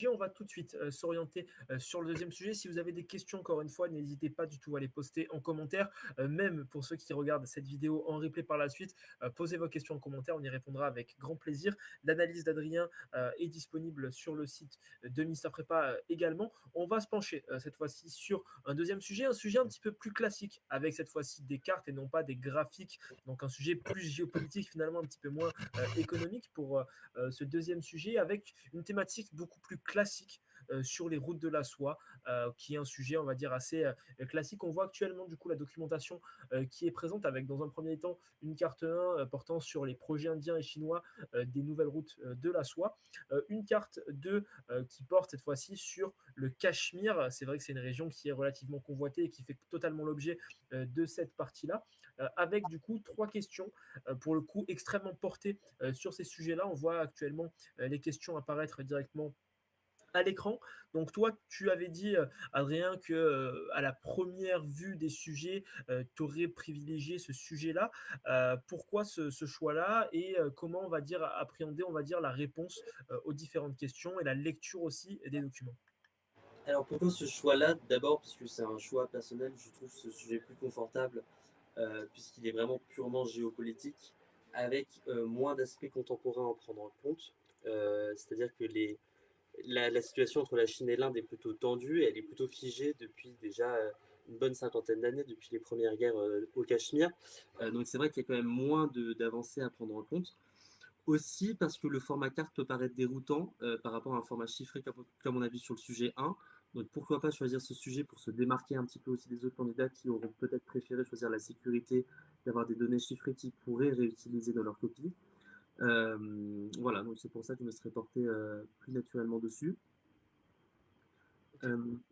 On va tout de suite s'orienter sur le deuxième sujet. Si vous avez des questions, encore une fois, n'hésitez pas du tout à les poster en commentaire. Même pour ceux qui regardent cette vidéo en replay par la suite, posez vos questions en commentaire, on y répondra avec grand plaisir. L'analyse d'Adrien est disponible sur le site de Mister Prépa également. On va se pencher cette fois-ci sur un deuxième sujet, un sujet un petit peu plus classique, avec cette fois-ci des cartes et non pas des graphiques. Donc un sujet plus géopolitique, finalement un petit peu moins économique pour ce deuxième sujet, avec une thématique beaucoup plus classique sur les routes de la soie, qui est un sujet, on va dire, assez classique. On voit actuellement, du coup, la documentation qui est présente avec, dans un premier temps, une carte 1 portant sur les projets indiens et chinois des nouvelles routes de la soie. Une carte 2 qui porte cette fois-ci sur le Cachemire. C'est vrai que c'est une région qui est relativement convoitée et qui fait totalement l'objet de cette partie-là, avec du coup 3 questions, pour le coup extrêmement portées sur ces sujets-là. On voit actuellement les questions apparaître directement à l'écran. Donc toi, tu avais dit, Adrien, que à la première vue des sujets, tu aurais privilégié ce sujet-là. Pourquoi ce choix-là et comment on va dire appréhender, on va dire, la réponse aux différentes questions et la lecture aussi des documents? Alors pourquoi ce choix-là? D'abord parce que c'est un choix personnel, je trouve ce sujet plus confortable, puisqu'il est vraiment purement géopolitique, avec moins d'aspects contemporains à en prendre en compte. C'est-à-dire que la situation entre la Chine et l'Inde est plutôt tendue, elle est plutôt figée depuis déjà une bonne cinquantaine d'années, depuis les premières guerres au Cachemire. Donc c'est vrai qu'il y a quand même moins d'avancées à prendre en compte. Aussi parce que le format carte peut paraître déroutant par rapport à un format chiffré comme on a vu sur le sujet 1. Donc pourquoi pas choisir ce sujet pour se démarquer un petit peu aussi des autres candidats qui auront peut-être préféré choisir la sécurité, d'avoir des données chiffrées qu'ils pourraient réutiliser dans leur copie. Voilà, donc c'est pour ça que je me serais porté plus naturellement dessus. Ok.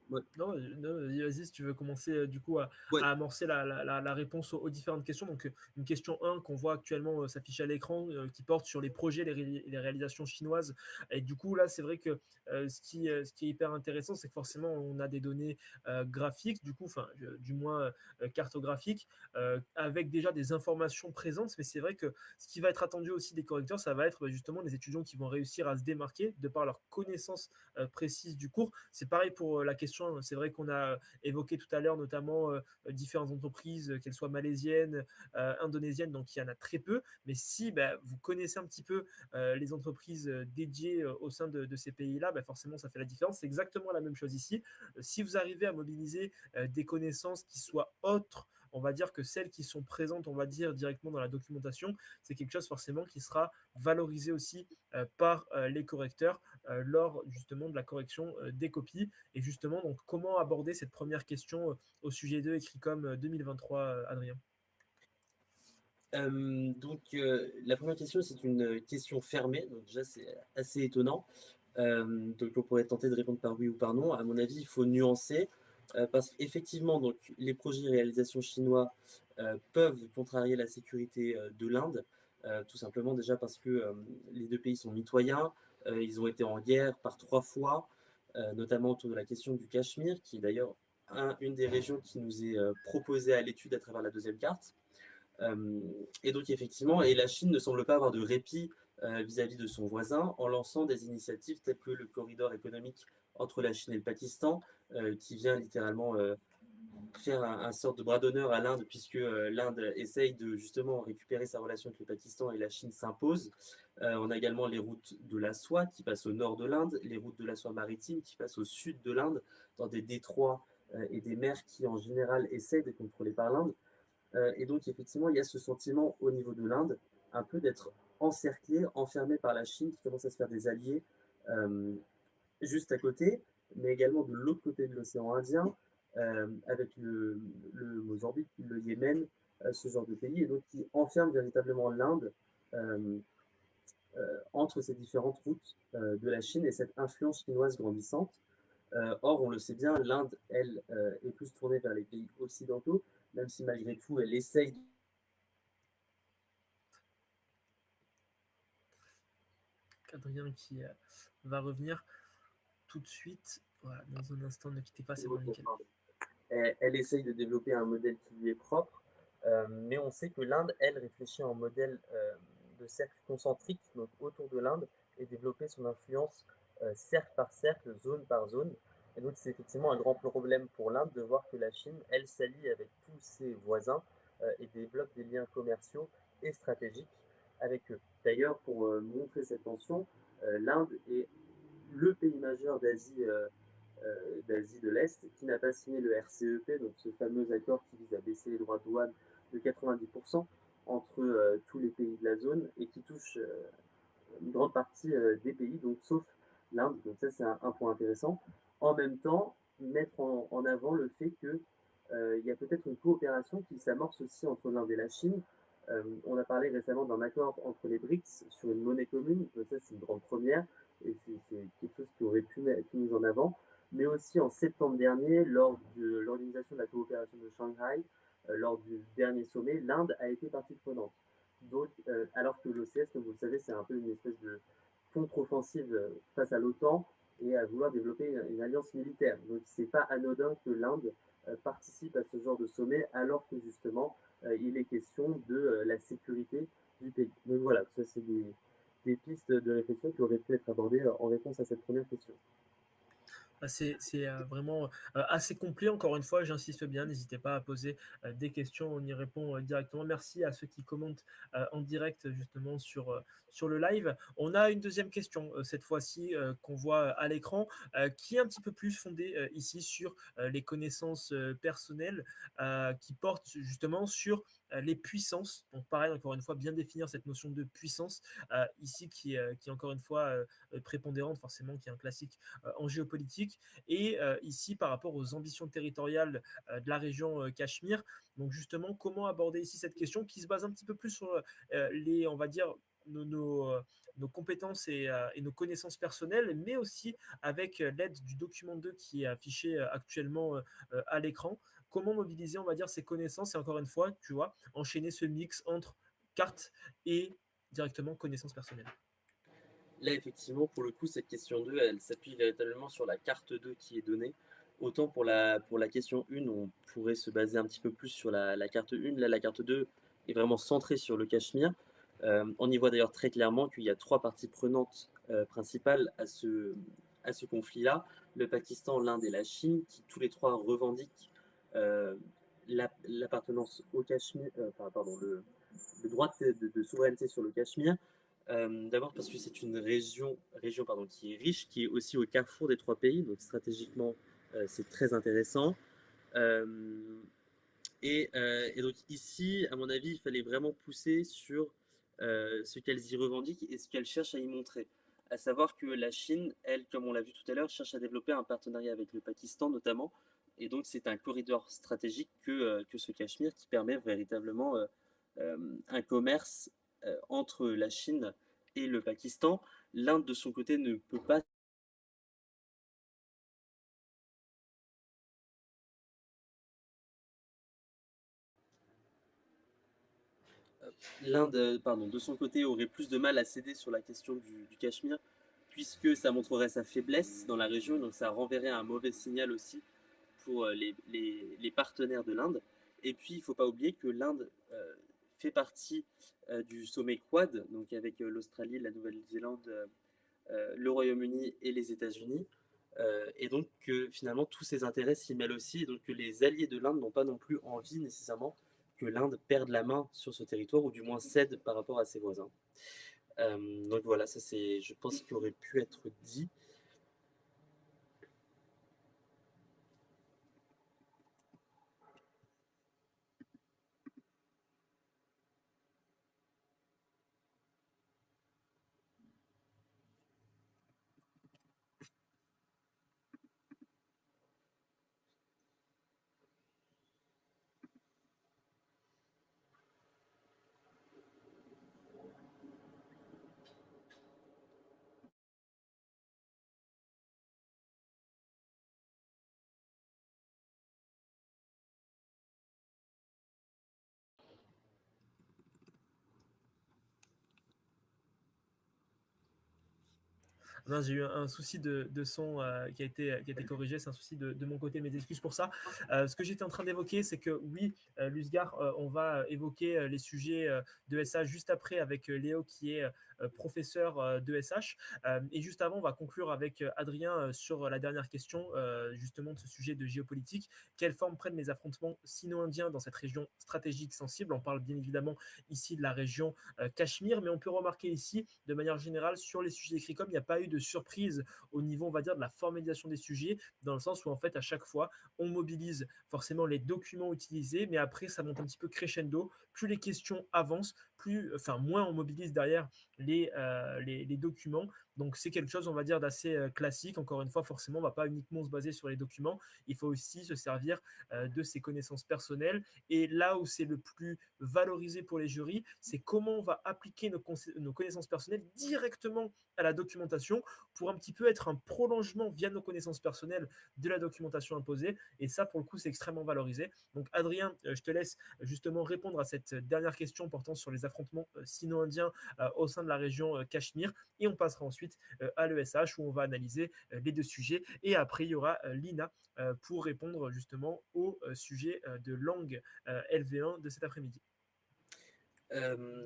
Ouais. Non, non, vas-y, si tu veux commencer du coup Ouais. à amorcer la réponse aux différentes questions. Donc, une question 1 qu'on voit actuellement s'afficher à l'écran, qui porte sur les projets, les réalisations chinoises. Et du coup, là, c'est vrai que ce qui est hyper intéressant, c'est que forcément, on a des données graphiques, du coup, enfin, du moins cartographiques, avec déjà des informations présentes. Mais c'est vrai que ce qui va être attendu aussi des correcteurs, ça va être justement les étudiants qui vont réussir à se démarquer de par leur connaissance précise du cours. C'est pareil pour la question. C'est vrai qu'on a évoqué tout à l'heure notamment différentes entreprises, qu'elles soient malaisiennes, indonésiennes, donc il y en a très peu. Mais si vous connaissez un petit peu les entreprises dédiées au sein de ces pays-là, forcément ça fait la différence. C'est exactement la même chose ici. Si vous arrivez à mobiliser des connaissances qui soient autres, on va dire, que celles qui sont présentes, on va dire, directement dans la documentation, c'est quelque chose forcément qui sera valorisé aussi par les correcteurs lors justement de la correction des copies. Et justement, donc, comment aborder cette première question au sujet 2 écrit comme 2023, Adrien? La première question, c'est une question fermée, donc déjà c'est assez étonnant. Donc on pourrait tenter de répondre par oui ou par non. À mon avis, il faut nuancer, parce qu'effectivement, donc les projets réalisation chinois peuvent contrarier la sécurité de l'Inde, tout simplement déjà parce que les deux pays sont mitoyens, ils ont été en guerre par 3 fois, notamment autour de la question du Cachemire, qui est d'ailleurs une des régions qui nous est proposée à l'étude à travers la deuxième carte. Et donc effectivement, et la Chine ne semble pas avoir de répit vis-à-vis de son voisin en lançant des initiatives telles que le corridor économique entre la Chine et le Pakistan, qui vient littéralement faire un sorte de bras d'honneur à l'Inde, puisque l'Inde essaye de justement récupérer sa relation avec le Pakistan et la Chine s'impose. On a également les routes de la soie qui passent au nord de l'Inde, les routes de la soie maritime qui passent au sud de l'Inde, dans des détroits et des mers qui en général essayent d'être contrôlées par l'Inde. Et donc, effectivement, il y a ce sentiment au niveau de l'Inde, un peu d'être encerclé, enfermé par la Chine qui commence à se faire des alliés euh, juste à côté, mais également de l'autre côté de l'océan Indien, avec le Mozambique, le Yémen, ce genre de pays, et donc qui enferme véritablement l'Inde euh, entre ces différentes routes de la Chine et cette influence chinoise grandissante. Or, on le sait bien, l'Inde, elle, est plus tournée vers les pays occidentaux, même si malgré tout, elle essaye. Adrien qui va revenir tout de suite. Voilà, dans un instant, ne quittez pas, c'est bon, nickel. Elle essaye de développer un modèle qui lui est propre, mais on sait que l'Inde, elle, réfléchit en modèle de cercle concentrique, donc autour de l'Inde, et développer son influence cercle par cercle, zone par zone. Et donc c'est effectivement un grand problème pour l'Inde de voir que la Chine, elle, s'allie avec tous ses voisins et développe des liens commerciaux et stratégiques avec eux. D'ailleurs, pour montrer cette tension, l'Inde est le pays majeur d'Asie de l'Est qui n'a pas signé le RCEP, donc ce fameux accord qui vise à baisser les droits de douane de 90% entre tous les pays de la zone et qui touche une grande partie des pays, donc sauf l'Inde. Donc ça, c'est un point intéressant. En même temps, mettre en avant le fait que il y a peut-être une coopération qui s'amorce aussi entre l'Inde et la Chine. On a parlé récemment d'un accord entre les BRICS sur une monnaie commune. Donc ça, c'est une grande première et c'est quelque chose qui aurait pu être mis en avant. Mais aussi en septembre dernier, lors de l'organisation de la coopération de Shanghai, lors du dernier sommet, l'Inde a été partie prenante. Donc, alors que l'OCS, comme vous le savez, c'est un peu une espèce de contre-offensive face à l'OTAN et à vouloir développer une alliance militaire. Donc, c'est pas anodin que l'Inde participe à ce genre de sommet, alors que justement, il est question de la sécurité du pays. Donc voilà, ça c'est des pistes de réflexion qui auraient pu être abordées en réponse à cette première question. C'est vraiment assez complet. Encore une fois, j'insiste bien, n'hésitez pas à poser des questions, on y répond directement. Merci à ceux qui commentent en direct justement sur le live. On a une deuxième question, cette fois-ci, qu'on voit à l'écran, qui est un petit peu plus fondée ici sur les connaissances personnelles, qui porte justement sur les puissances. Donc pareil, encore une fois, bien définir cette notion de puissance ici qui est encore une fois prépondérante, forcément, qui est un classique en géopolitique, et ici par rapport aux ambitions territoriales de la région Cachemire. Donc justement, comment aborder ici cette question qui se base un petit peu plus sur on va dire, nos compétences et nos connaissances personnelles, mais aussi avec l'aide du document 2 qui est affiché actuellement à l'écran. Comment mobiliser, on va dire, ces connaissances et encore une fois, tu vois, enchaîner ce mix entre carte et directement connaissances personnelles. Là, effectivement, pour le coup, cette question 2, elle s'appuie véritablement sur la carte 2 qui est donnée. Autant pour la question 1, on pourrait se baser un petit peu plus sur la carte 1. Là, la carte 2 est vraiment centrée sur le Cachemire. On y voit d'ailleurs très clairement qu'il y a trois parties prenantes principales à ce conflit-là. Le Pakistan, l'Inde et la Chine, qui tous les trois revendiquent euh, l'appartenance au Cachemire, enfin, pardon, le droit de souveraineté sur le Cachemire. D'abord parce que c'est une région pardon, qui est riche, qui est aussi au carrefour des trois pays, donc stratégiquement c'est très intéressant. Euh, et donc ici, à mon avis, il fallait vraiment pousser sur ce qu'elles y revendiquent et ce qu'elles cherchent à y montrer. À savoir que la Chine, elle, comme on l'a vu tout à l'heure, cherche à développer un partenariat avec le Pakistan notamment. Et donc c'est un corridor stratégique que ce Cachemire qui permet véritablement un commerce entre la Chine et le Pakistan. L'Inde, de son côté, ne peut pas. L'Inde, pardon, de son côté, aurait plus de mal à céder sur la question du Cachemire, puisque ça montrerait sa faiblesse dans la région, donc ça renverrait un mauvais signal aussi pour les partenaires de l'Inde. Et puis, il ne faut pas oublier que l'Inde fait partie du sommet Quad, donc avec l'Australie, la Nouvelle-Zélande, le Royaume-Uni et les États-Unis. Et donc que finalement tous ces intérêts s'y mêlent aussi, et donc que les alliés de l'Inde n'ont pas non plus envie nécessairement que l'Inde perde la main sur ce territoire, ou du moins cède par rapport à ses voisins. Donc voilà, ça c'est, je pense, qu'il aurait pu être dit. Non, j'ai eu un souci de son qui a été corrigé. C'est un souci de mon côté. Mes excuses pour ça. Ce que j'étais en train d'évoquer, c'est que oui, Lusgar, on va évoquer les sujets de SH juste après avec Léo qui est professeur de SH. Et juste avant, on va conclure avec Adrien sur la dernière question, justement de ce sujet de géopolitique. Quelle forme prennent les affrontements sino-indiens dans cette région stratégique sensible? On parle bien évidemment ici de la région Cachemire, mais on peut remarquer ici, de manière générale, sur les sujets écrits comme il n'y a pas eu de surprise au niveau, on va dire, de la formalisation des sujets, dans le sens où, en fait, à chaque fois, on mobilise forcément les documents utilisés, mais après, ça monte un petit peu crescendo. Plus les questions avancent, moins on mobilise derrière les documents. Donc, c'est quelque chose, on va dire, d'assez classique. Encore une fois, forcément, on ne va pas uniquement se baser sur les documents. Il faut aussi se servir de ses connaissances personnelles. Et là où c'est le plus valorisé pour les jurys, c'est comment on va appliquer nos connaissances personnelles directement à la documentation pour un petit peu être un prolongement via nos connaissances personnelles de la documentation imposée. Et ça, pour le coup, c'est extrêmement valorisé. Donc, Adrien, je te laisse justement répondre à cette dernière question portant sur les affrontements sino-indiens au sein de la région Cachemire. Et on passera ensuite à l'ESH où on va analyser les deux sujets. Et après, il y aura Lina pour répondre justement au sujet de langue LV1 de cet après-midi.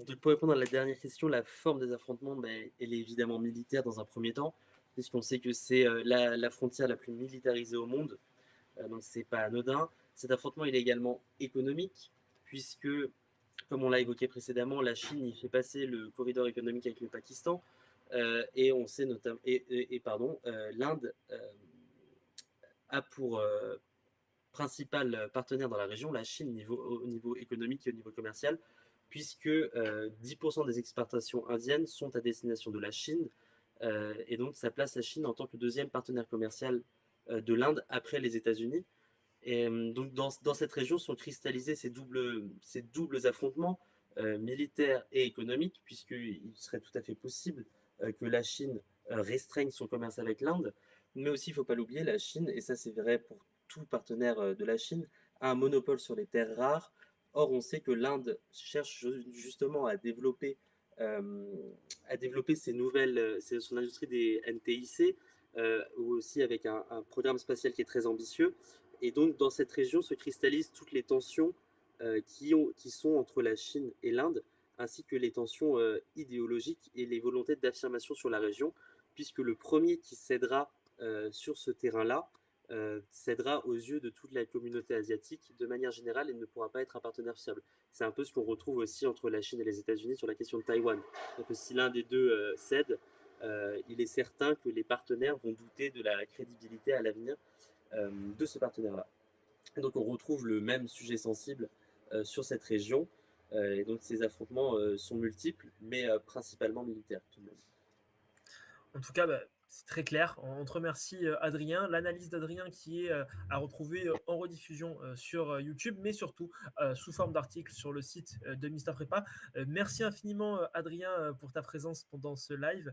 Donc pour répondre à la dernière question, la forme des affrontements, ben, elle est évidemment militaire dans un premier temps, puisqu'on sait que c'est la frontière la plus militarisée au monde, donc c'est pas anodin. Cet affrontement il est également économique, puisque, comme on l'a évoqué précédemment, la Chine y fait passer le corridor économique avec le Pakistan, et on sait notamment, l'Inde a pour principal partenaire dans la région la Chine au niveau économique et au niveau commercial, puisque 10% des exportations indiennes sont à destination de la Chine, et donc ça place la Chine en tant que deuxième partenaire commercial de l'Inde après les États-Unis. Et donc dans cette région sont cristallisés ces doubles affrontements militaires et économiques, puisqu'il serait tout à fait possible que la Chine restreigne son commerce avec l'Inde, mais aussi, il ne faut pas l'oublier, la Chine, et ça c'est vrai pour tout partenaire de la Chine, a un monopole sur les terres rares. Or, on sait que l'Inde cherche justement à développer son industrie des NTIC, ou aussi avec un programme spatial qui est très ambitieux. Et donc, dans cette région se cristallisent toutes les tensions qui sont entre la Chine et l'Inde, ainsi que les tensions idéologiques et les volontés d'affirmation sur la région, puisque le premier qui cédera sur ce terrain-là cédera aux yeux de toute la communauté asiatique de manière générale et ne pourra pas être un partenaire fiable. C'est un peu ce qu'on retrouve aussi entre la Chine et les États-Unis sur la question de Taïwan. Donc, si l'un des deux cède, il est certain que les partenaires vont douter de la crédibilité à l'avenir de ce partenaire-là. Et donc on retrouve le même sujet sensible sur cette région, et donc ces affrontements sont multiples, mais principalement militaires tout de même. En tout cas, c'est très clair. On te remercie, Adrien. L'analyse d'Adrien qui est à retrouver en rediffusion sur YouTube, mais surtout sous forme d'article sur le site de Mister Prépa. Merci infiniment, Adrien, pour ta présence pendant ce live.